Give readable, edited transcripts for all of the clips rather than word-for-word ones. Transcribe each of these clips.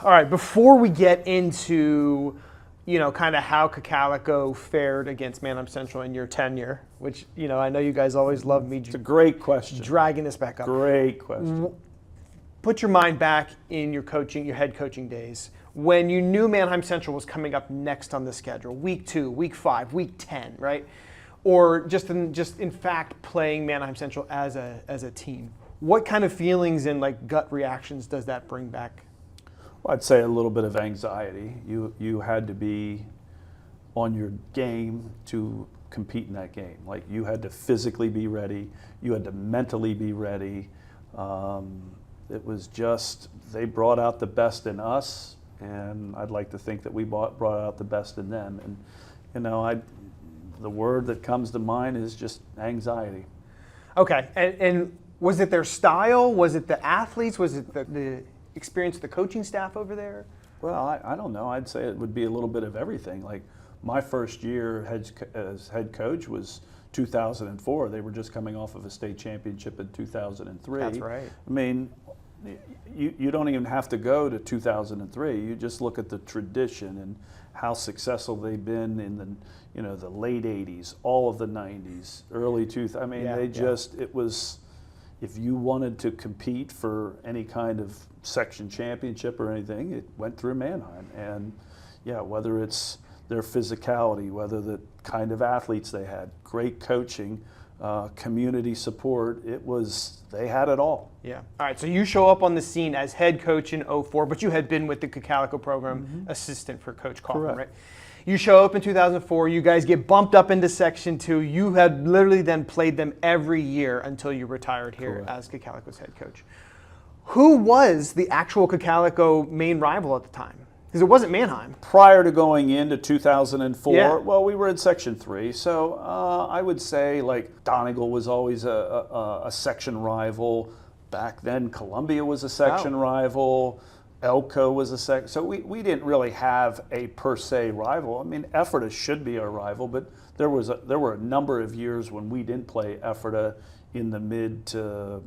All right, before we get into, kind of how Cocalico fared against Manheim Central in your tenure, which, I know you guys always love me. It's a great question. Dragging this back up. Great question. Put your mind back in your head coaching days, when you knew Manheim Central was coming up next on the schedule, week 2, week 5, week 10, right? Or just in fact playing Manheim Central as a team. What kind of feelings and gut reactions does that bring back? Well, I'd say a little bit of anxiety. You had to be on your game to compete in that game. Like, you had to physically be ready. You had to mentally be ready. It was just, they brought out the best in us, and I'd like to think that we brought out the best in them. And the word that comes to mind is just anxiety. Okay, and was it their style? Was it the athletes? Was it the experience of the coaching staff over there? Well, I don't know. I'd say it would be a little bit of everything. Like, my first year as head coach was 2004. They were just coming off of a state championship in 2003. That's right. I mean, you don't even have to go to 2003. You just look at the tradition and how successful they've been in the late 80s, all of the 90s, early 2000s. I mean, it was, if you wanted to compete for any kind of section championship or anything, it went through Manheim. And whether it's their physicality, whether the kind of athletes they had, great coaching, community support, they had it all. Yeah. All right, so you show up on the scene as head coach in 2004, but you had been with the Cocalico program, assistant for Coach Kaufman, right? You show up in 2004, you guys get bumped up into Section 2. You had literally then played them every year until you retired here as Cocalico's head coach. Who was the actual Cocalico main rival at the time? Because it wasn't Manheim. Prior to going into 2004, well, we were in Section 3. So I would say, Donegal was always a section rival. Back then, Columbia was a section rival. Elko was a section. So we didn't really have a per se rival. I mean, Ephrata should be our rival, but there were a number of years when we didn't play Ephrata in the mid to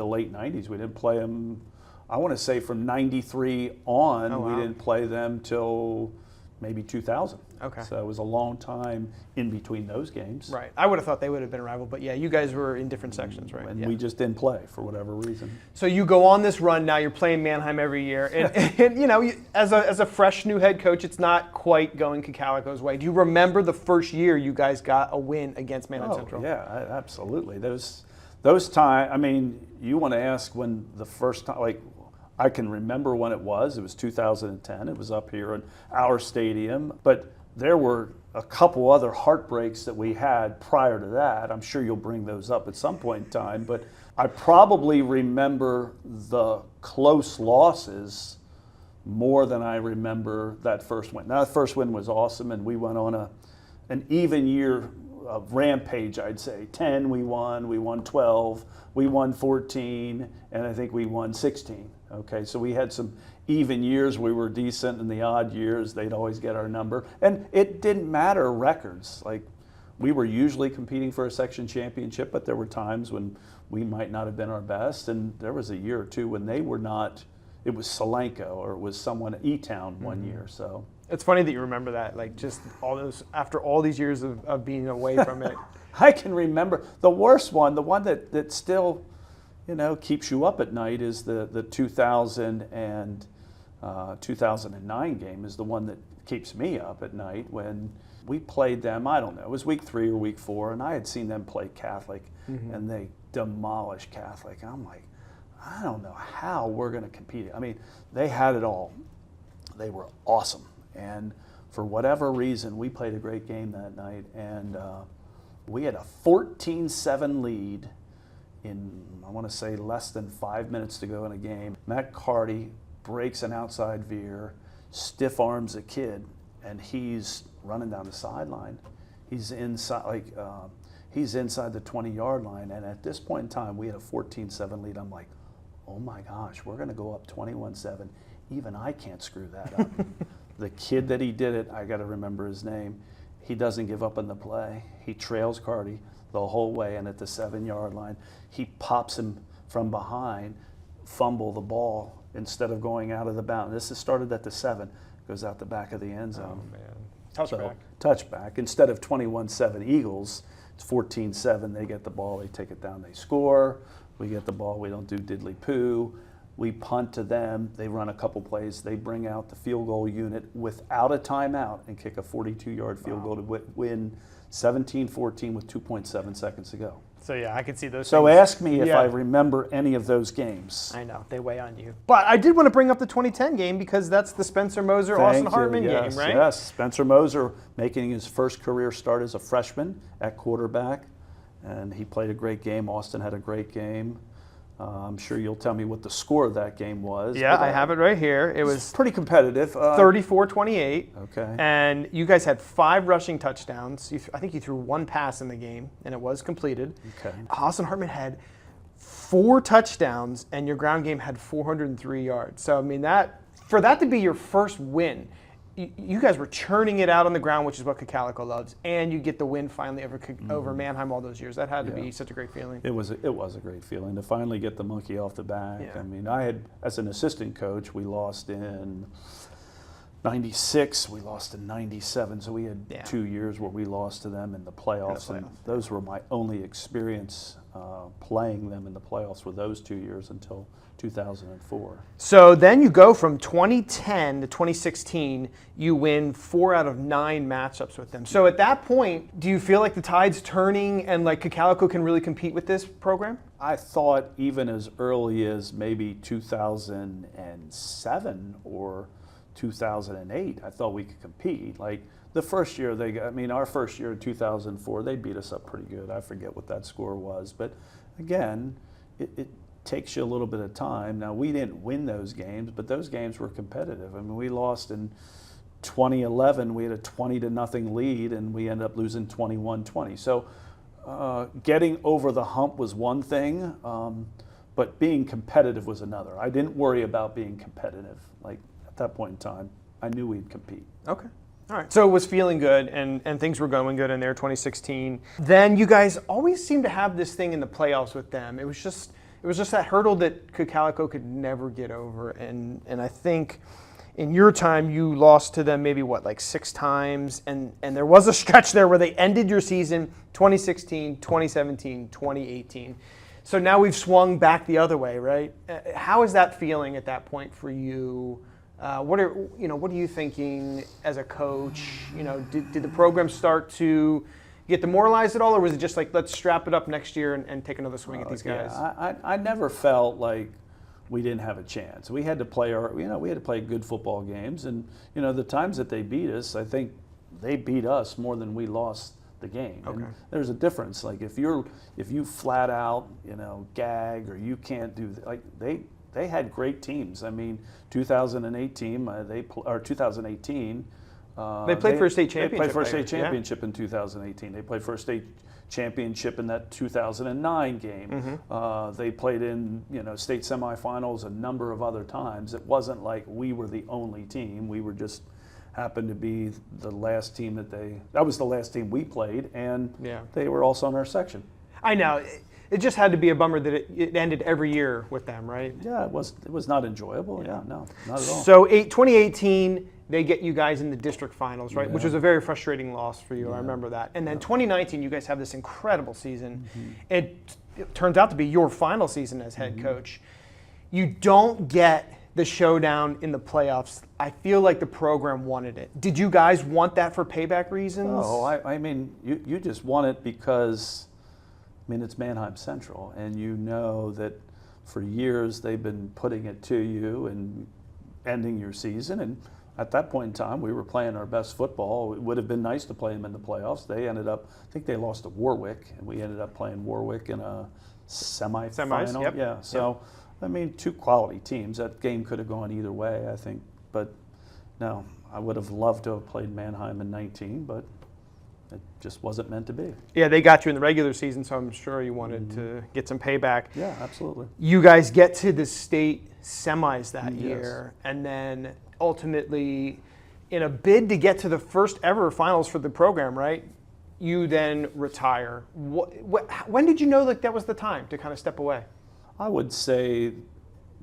late 90s. We didn't play them, I want to say from 93 on, we didn't play them till maybe 2000. Okay. So it was a long time in between those games. Right. I would have thought they would have been a rival, but you guys were in different sections, right? And we just didn't play for whatever reason. So you go on this run now, you're playing Manheim every year, and as a fresh new head coach, it's not quite going Cocalico's way. Do you remember the first year you guys got a win against Manheim Central? Yeah, absolutely. Those times, I mean, you want to ask when the first time, I can remember when it was. It was 2010. It was up here in our stadium. But there were a couple other heartbreaks that we had prior to that. I'm sure you'll bring those up at some point in time. But I probably remember the close losses more than I remember that first win. Now, the first win was awesome, and we went on an even year rampage, I'd say. 10 we won 12, we won 14, and I think we won 16. Okay, so we had some even years. We were decent. In the odd years, they'd always get our number. And it didn't matter records. We were usually competing for a section championship, but there were times when we might not have been our best. And there was a year or two when they were not. It was Solanco or it was someone at E-Town one year. So it's funny that you remember that, just all those, after all these years of being away from it. I can remember the worst one, the one that still, keeps you up at night, is the 2000 and 2009 game is the one that keeps me up at night, when we played them. I don't know, it was week 3 or week 4, and I had seen them play Catholic, and they demolished Catholic. I'm like, I don't know how we're going to compete. I mean, they had it all. They were awesome, and for whatever reason, we played a great game that night, and we had a 14-7 lead in, I want to say, less than 5 minutes to go in a game. Matt Carty breaks an outside veer, stiff arms a kid, and he's running down the sideline. He's inside, he's inside the 20-yard line, and at this point in time, we had a 14-7 lead. I'm like, oh my gosh, we're going to go up 21-7. Even I can't screw that up. The kid that he did it, I got to remember his name. He doesn't give up on the play. He trails Carty the whole way, and at the 7-yard line, he pops him from behind, fumble the ball, instead of going out of the bound. This is started at the 7, goes out the back of the end zone. Oh, man. Touchback. So, touchback. Instead of 21-7 Eagles, it's 14-7. They get the ball, they take it down, they score. We get the ball, we don't do diddly poo. We punt to them, they run a couple plays, they bring out the field goal unit without a timeout and kick a 42-yard field goal to win 17-14 with 2.7 seconds to go. So yeah, I can see those So things. ask me if I remember any of those games. I know, they weigh on you. But I did want to bring up the 2010 game because that's the Spencer Moser, Austin Hartman game, right? Yes, Spencer Moser making his first career start as a freshman at quarterback, and he played a great game. Austin had a great game. I'm sure you'll tell me what the score of that game was. Yeah, I have it right here. It was pretty competitive. 34-28. Okay. And you guys had 5 rushing touchdowns. I think you threw 1 pass in the game, and it was completed. Okay. Austin Hartman had 4 touchdowns, and your ground game had 403 yards. So, I mean, for that to be your first win, you guys were churning it out on the ground, which is what Cocalico loves, and you get the win finally over Manheim all those years. That had to be such a great feeling. It was a great feeling to finally get the monkey off the back. Yeah. I mean, I had, as an assistant coach, we lost in 96, we lost in 97, so we had 2 years where we lost to them in the playoffs, and those were my only experience playing them in the playoffs were those 2 years until 2004. So then you go from 2010 to 2016, you win 4 out of 9 matchups with them. So at that point, do you feel like the tide's turning and like Cocalico can really compete with this program? I thought even as early as maybe 2007 or 2008, I thought we could compete. Like the first year our first year in 2004, they beat us up pretty good. I forget what that score was, but again, it takes you a little bit of time. Now, we didn't win those games, but those games were competitive. I mean, we lost in 2011. We had a 20-0 lead, and we ended up losing 21-20. So getting over the hump was one thing, but being competitive was another. I didn't worry about being competitive. Like, at that point in time, I knew we'd compete. Okay. All right. So it was feeling good, and things were going good in there, 2016. Then you guys always seemed to have this thing in the playoffs with them. It was just that hurdle that Cocalico could never get over. And I think in your time, you lost to them maybe, 6 times? And there was a stretch there where they ended your season 2016, 2017, 2018. So now we've swung back the other way, right? How is that feeling at that point for you? What are you thinking as a coach? Did the program start to get demoralized at all, or was it just like, let's strap it up next year and take another swing at these guys? Yeah, I never felt like we didn't have a chance. We had to play we had to play good football games, and the times that they beat us, I think they beat us more than we lost the game. Okay. And there's a difference. Like if you flat out gag or you can't do they had great teams. I mean, 2018. They played for a state championship. They played for a state championship in 2018. They played for a state championship in that 2009 game. Mm-hmm. They played in state semifinals a number of other times. It wasn't like we were the only team. We were just happened to be the last team that was the last team we played, and they were also in our section. I know. It just had to be a bummer that it ended every year with them, right? Yeah, it was not enjoyable. Yeah, no, not at all. So 2018, they get you guys in the district finals, right? Yeah. It's a very frustrating loss for you. Yeah. I remember that. And then 2019, you guys have this incredible season. Mm-hmm. It turns out to be your final season as head coach. You don't get the showdown in the playoffs. I feel like the program wanted it. Did you guys want that for payback reasons? Oh, I mean, you just want it because, it's Manheim Central, and that for years they've been putting it to you and ending your season. And at that point in time, we were playing our best football. It would have been nice to play them in the playoffs. They ended up, I think they lost to Warwick, and we ended up playing Warwick in a semifinal. Semis, yep. Yeah, so, 2 quality teams. That game could have gone either way, I think. But no, I would have loved to have played Manheim in 19, but it just wasn't meant to be. Yeah, they got you in the regular season, so I'm sure you wanted to get some payback. Yeah, absolutely. You guys get to the state semis that year, and then ultimately, in a bid to get to the first ever finals for the program, right? You then retire. When did you know that was the time to kind of step away? I would say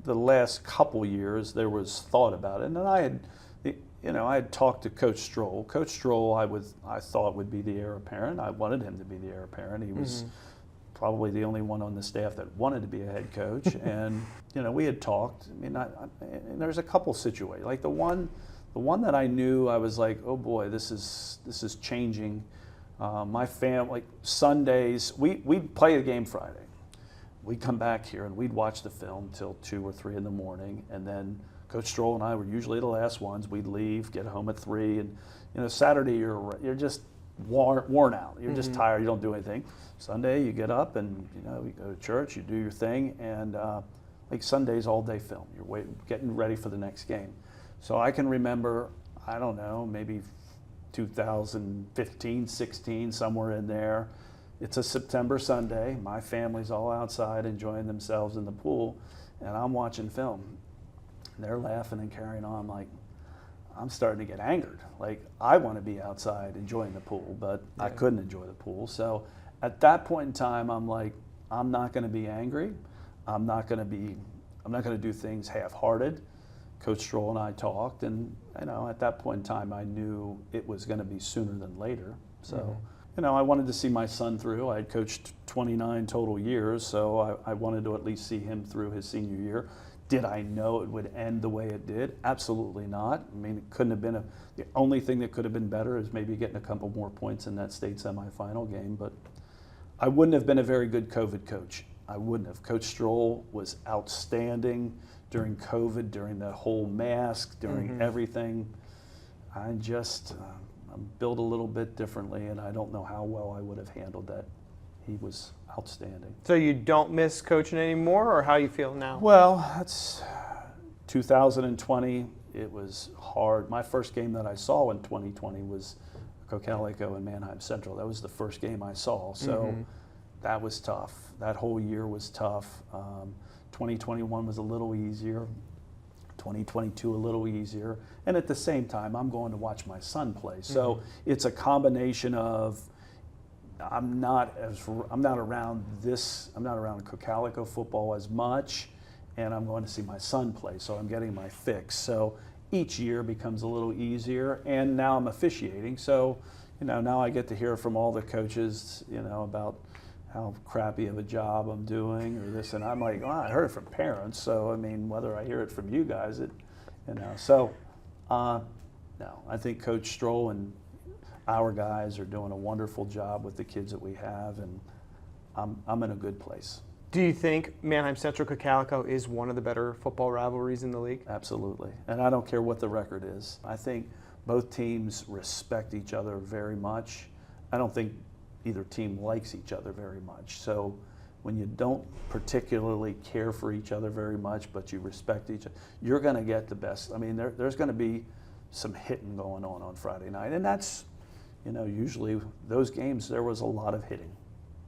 the last couple years there was thought about it, and then I had talked to Coach Stroll. Coach Stroll, I thought would be the heir apparent. I wanted him to be the heir apparent. He was probably the only one on the staff that wanted to be a head coach, and we had talked. I mean, and there's a couple situations, like the one that I knew I was like, oh boy, this is changing. My family, like Sundays, we'd play the game Friday. We'd come back here and we'd watch the film till 2 or 3 in the morning, and then Coach Stroll and I were usually the last ones. We'd leave, get home at 3, and Saturday you're just worn out. You're just tired. You don't do anything. Sunday you get up and you go to church. You do your thing, and like Sunday's all day film. You're getting ready for the next game. So I can remember, I don't know, maybe 2015, 16, somewhere in there. It's a September Sunday. My family's all outside enjoying themselves in the pool, and I'm watching film. And they're laughing and carrying on. Like, I'm starting to get angered. Like, I want to be outside enjoying the pool, but I couldn't enjoy the pool. So at that point in time, I'm like, I'm not going to be angry. I'm not going to do things half-hearted. Coach Stroll and I talked, and at that point in time, I knew it was going to be sooner than later. So. I wanted to see my son through. I had coached 29 total years, so I wanted to at least see him through his senior year. Did I know it would end the way it did? Absolutely not. I mean, it couldn't have been the only thing that could have been better is maybe getting a couple more points in that state semifinal game, but I wouldn't have been a very good COVID coach. I wouldn't have. Coach Stroll was outstanding during COVID, during the whole mask, during everything. I'm built a little bit differently, and I don't know how well I would have handled that. He was outstanding. So you don't miss coaching anymore, or how you feel now? Well, that's 2020. It was hard. My first game that I saw in 2020 was Cocalico and Manheim Central. That was the first game I saw, so that was tough. That whole year was tough. 2021 was a little easier. 2022 a little easier, and at the same time I'm going to watch my son play, so it's a combination of I'm not around Cocalico football as much, and I'm going to see my son play, so I'm getting my fix. So each year becomes a little easier, and now I'm officiating, so now I get to hear from all the coaches about how crappy of a job I'm doing or this, and I'm like, well, I heard it from parents, so I mean, whether I hear it from you guys, so no, I think Coach Stroll and our guys are doing a wonderful job with the kids that we have, and I'm in a good place. Do you think Manheim Central Cocalico is one of the better football rivalries in the league? Absolutely, and I don't care what the record is. I think both teams respect each other very much. I don't think either team likes each other very much. So when you don't particularly care for each other very much, but you respect each other, you're going to get the best. I mean, there's going to be some hitting going on Friday night, and that's, usually those games there was a lot of hitting.